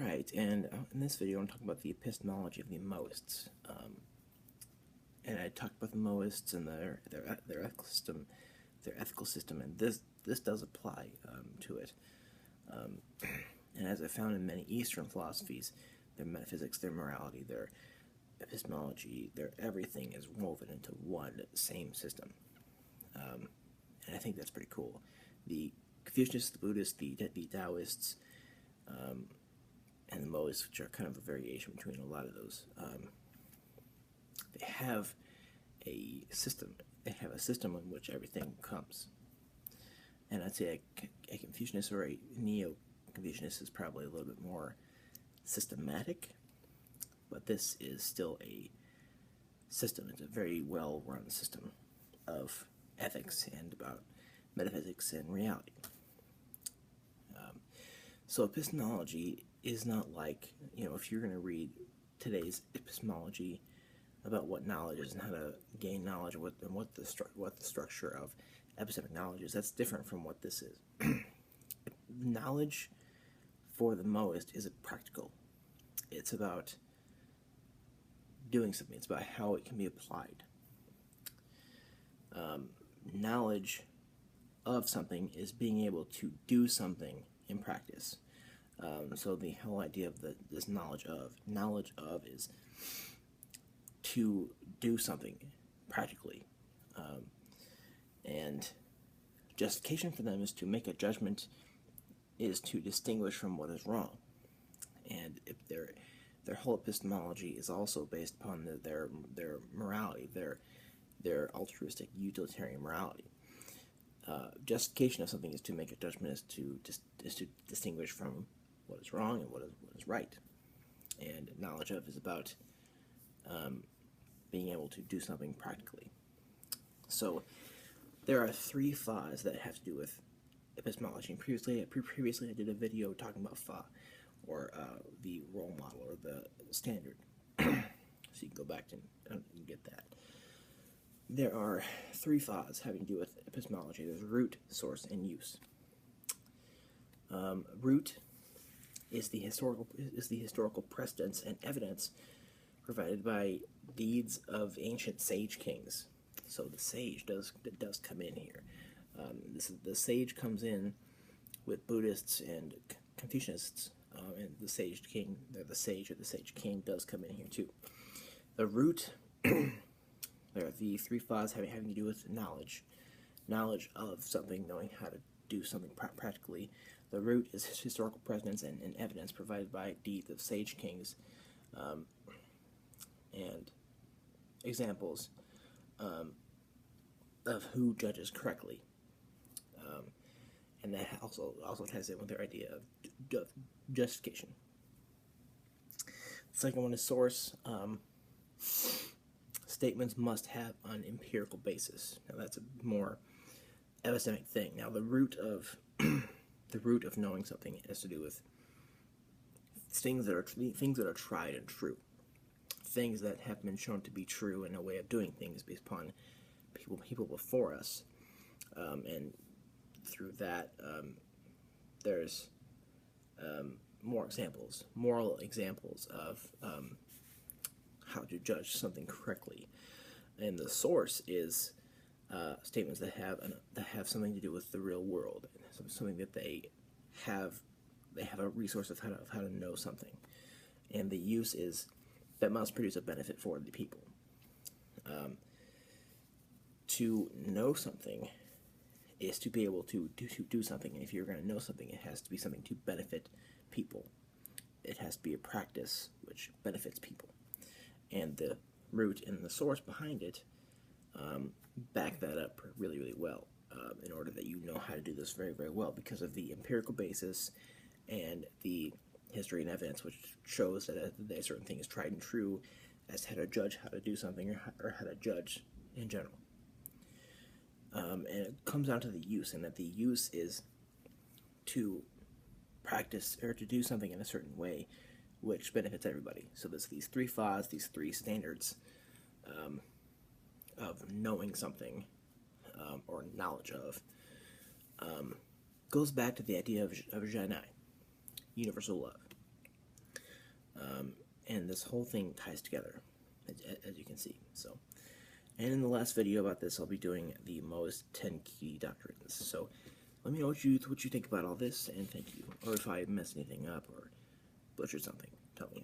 Alright, and in this video I'm talking about the epistemology of the Mohists. And I talked about the Mohists and their ethical system, and this does apply to it. And as I found in many Eastern philosophies, their metaphysics, their morality, their epistemology, their everything is woven into one same system. And I think that's pretty cool. The Confucianists, the Buddhists, the Taoists, and the Mohists, which are kind of a variation between a lot of those, they have a system. They have a system in which everything comes. And I'd say a Confucianist or a Neo-Confucianist is probably a little bit more systematic, but this is still a system. It's a very well-run system of ethics and about metaphysics and reality. So epistemology is not like, if you're going to read today's epistemology about what knowledge is and how to gain knowledge and what the structure of epistemic knowledge is, that's different from what this is. Knowledge for the Mohist is practical. It's about doing something. It's about how it can be applied. Knowledge of something is being able to do something in practice. So the whole idea of this knowledge of is to do something practically. And justification for them is to make a judgment, is to distinguish from what is wrong. And if their whole epistemology is also based upon their morality, their altruistic utilitarian morality. Justification of something is to make a judgment, is to distinguish from what is wrong and what is right. And knowledge of is about being able to do something practically. So there are three Fas that have to do with epistemology. And previously I did a video talking about Fa, or the role model, or the standard. So you can go back and get that. There are three Fas having to do with epistemology. There's root, source, and use. Root is the historical precedents and evidence provided by deeds of ancient sage kings. So the sage does come in here. The sage comes in with Buddhists and Confucianists, and the sage king, the sage or the sage king, does come in here too. The root. There are the three Fas having to do with knowledge of something, knowing how to do something practically. The root is historical precedents and evidence provided by deeds of sage kings, and examples of who judges correctly, and that also ties in with their idea of justification. The second one is source. Statements must have an empirical basis. Now that's a more epistemic thing. Now the root of knowing something has to do with things that are tried and true, things that have been shown to be true in a way of doing things based upon people before us, and through that there's moral examples of how to judge something correctly. And the source is statements that have something to do with the real world, something that they have a resource of how to know something. And the use is that must produce a benefit for the people. To know something is to be able to do something, and if you're going to know something, it has to be something to benefit people. It has to be a practice which benefits people. And the root and the source behind it back that up really, really well, in order that you know how to do this very, very well, because of the empirical basis and the history and evidence which shows that a certain thing is tried and true as to how to judge how to do something, or how to judge in general. And it comes down to the use, and that the use is to practice or to do something in a certain way which benefits everybody. So there's these three Fas, these three standards of knowing something, or knowledge of, goes back to the idea of Janai, universal love. And this whole thing ties together, as you can see. So, and in the last video about this, I'll be doing the Mo's 10 key doctrines. So, let me know what you think about all this, and thank you. Or if I messed anything up or butchered something, tell me.